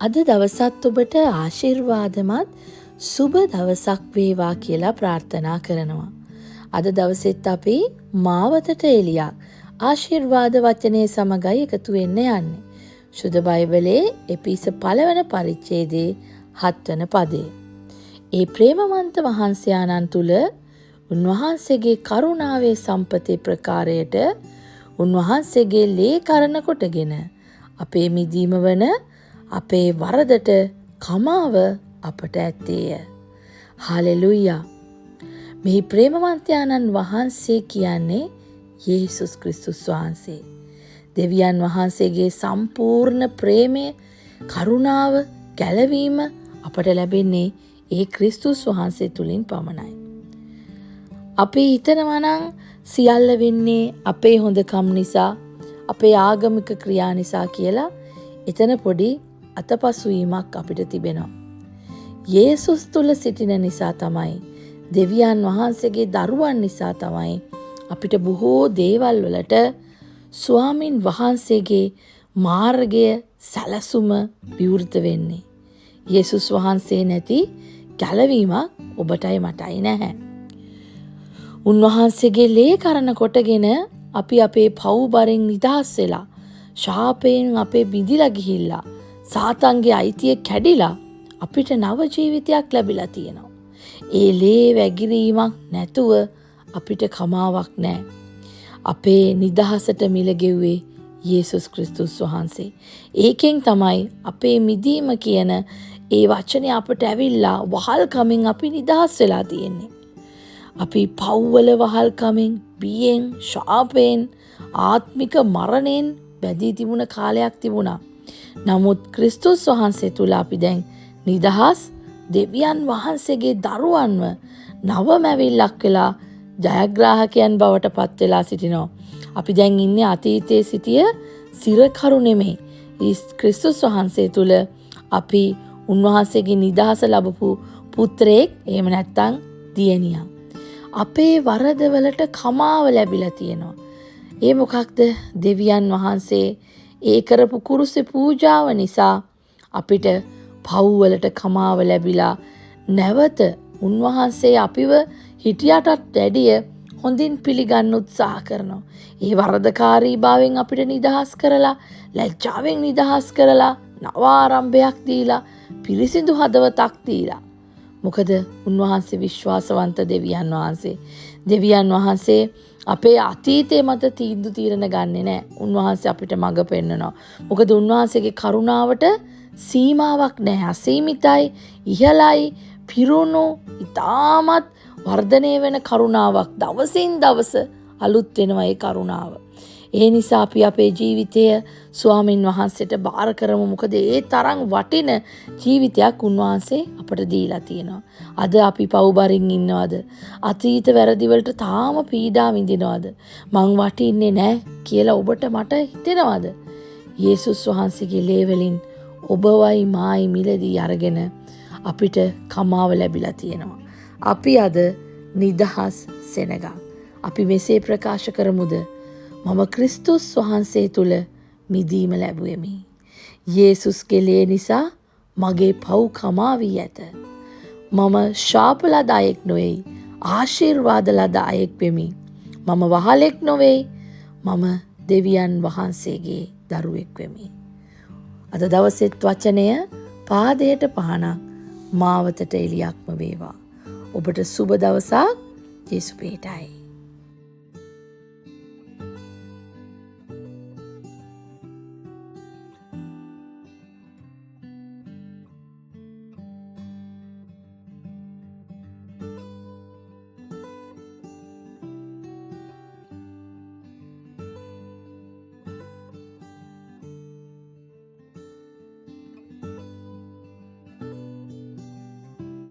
අද දවසත් ඔබට ආශිර්වාදමත් සුබ දවසක් වේවා කියලා ප්‍රාර්ථනා කරනවා. අද දවසෙත් අපි මාවතට එලියා ආශිර්වාද වචනේ සමගයි එකතු වෙන්න යන්නේ. සුද්ධ බයිබලයේ එපිස 1 වන පරිච්ඡේදයේ 7 වන පදේ. ඒ ප්‍රේමවන්ත වහන්සයාණන් තුල උන්වහන්සේගේ කරුණාවේ සම්පතේ ප්‍රකාරයට උන්වහන්සේගේ ලේ කරන කොටගෙන අපේ මිදීම වන අපේ වරදට කමාව අපට ඇත්තේය. හාලෙලූයා. මේ ප්‍රේමවන්තයාණන් වහන්සේ කියන්නේ යේසුස් ක්‍රිස්තුස් වහන්සේ. දෙවියන් වහන්සේගේ සම්පූර්ණ ප්‍රේමය, කරුණාව, ගැලවීම අපට ලැබෙන්නේ ඒ ක්‍රිස්තුස් වහන්සේ තුලින් පමණයි. අපි හිතනවා නම් සියල්ල වෙන්නේ අපේ හොඳකම් නිසා, අපේ ආගමික ක්‍රියා නිසා කියලා එතන පොඩි අතපසුවීමක් අපිට තිබෙනවා. යේසුස් තුල සිටින නිසා තමයි, දෙවියන් වහන්සේගේ දරුවන් නිසා තමයි අපිට බොහෝ දේවල් වලට ස්වාමින් වහන්සේගේ මාර්ගය සැලසුම විවෘත වෙන්නේ. යේසුස් වහන්සේ නැති ගැලවීමක් ඔබටයි මටයි නැහැ. උන්වහන්සේගේ ලේ කරන කොටගෙන අපි අපේ පව් බරෙන් නිදහස් වෙලා, ශාපයෙන් අපේ බිඳිලා ගිහිල්ලා, සාතන්ගේ අයිතිය කැඩිලා අපිට නව ජීවිතයක් ලැබිලා තියෙනවා. ඒ ලේ වැගිරීමක් නැතුව අපිට කමාවක් නැහැ. අපේ නිදහසට මිල ගෙව්වේ යේසුස් ක්‍රිස්තුස් වහන්සේ. ඒකෙන් තමයි අපේ මිදීම කියන ඒ වචනේ අපට ඇවිල්ලා වහල්කමින් අපි නිදහස් වෙලා තියෙන්නේ. අපි පව්වල වහල්කමින්, බියෙන්, ශාපයෙන්, ආත්මික මරණයෙන් බැඳී තිබුණ කාලයක් තිබුණා. නමුත් ක්‍රිස්තුස් වහන්සේ තුල අපි දැන් නිදහස්, දෙවියන් වහන්සේගේ දරුවන්ව නවමැවිල්ලක් වෙලා ජයග්‍රාහකයන් බවට පත් වෙලා සිටිනවා. අපි දැන් ඉන්නේ අතීතයේ සිටිය සිරකරු නෙමෙයි. ක්‍රිස්තුස් වහන්සේ තුල අපි උන්වහන්සේගේ නිදහස ලැබපු පුත්‍රයෙක්, එහෙම නැත්නම් දියණියක්. අපේ වරදවලට කමාව ලැබිලා තියෙනවා. ඒ මොකක්ද? දෙවියන් වහන්සේ ඒ කරපු කුරුසේ පූජාව නිසා අපිට පව්වලට කමාව ලැබිලා නැවත උන්වහන්සේ අපිව හිටියටත් වැඩිය හොඳින් පිළිගන්න උත්සාහ කරනවා. ඒ වරදකාරී භාවයෙන් අපිට නිදහස් කරලා, ලැජ්ජාවෙන් නිදහස් කරලා, නව ආරම්භයක් දීලා, පිරිසිදු හදවතක් දීලා. මොකද උන්වහන්සේ විශ්වාසවන්ත දෙවියන් වහන්සේ. දෙවියන් වහන්සේ අපේ අතීතයේ මත තීන්දුව తీරන ගන්නෙ නෑ. උන්වහන්සේ අපිට මඟ පෙන්වනවා. මොකද උන්වහන්සේගේ කරුණාවට සීමාවක් නැහැ. අසීමිතයි, ඉහළයි, පිරුණු, ඊටමත් වර්ධනය වෙන කරුණාවක්. දවසින් දවස අලුත් වෙනවා ඒ කරුණාව. ඒ නිසා අපි අපේ ජීවිතය ස්වාමින් වහන්සේට බාර කරමු. මොකද ඒ තරම් වටින ජීවිතයක් උන්වහන්සේ අපට දීලා තියෙනවා. අද අපි පව්බරින් ඉන්නවද? අතීත වැරදි වලට තාම පීඩා විඳිනවද? මං වටින්නේ නැහැ කියලා ඔබට මට හිතෙනවද? යේසුස් වහන්සේගේ ලේ වලින් ඔබවයි මායි මිලදී අරගෙන අපිට කමාව ලැබිලා තියෙනවා. අපි අද නිදහස් සෙනගක්. අපි මෙසේ ප්‍රකාශ කරමුද? මම ක්‍රිස්තුස් වහන්සේ තුල මිදීම ලැබුවෙමි. යේසුස්ගේ ලේ නිසා මගේ පව් කමා වී ඇත. මම ශාපලදායෙක් නොවේ, ආශිර්වාදලදායෙක් වෙමි. මම වහලෙක් නොවේ, මම දෙවියන් වහන්සේගේ දරුවෙක් වෙමි. අද දවසෙත් වචනය පාදයට පහනක්, මාවතට එලියක්ම වේවා. ඔබට සුබ දවසක්. යේසු පේටයි.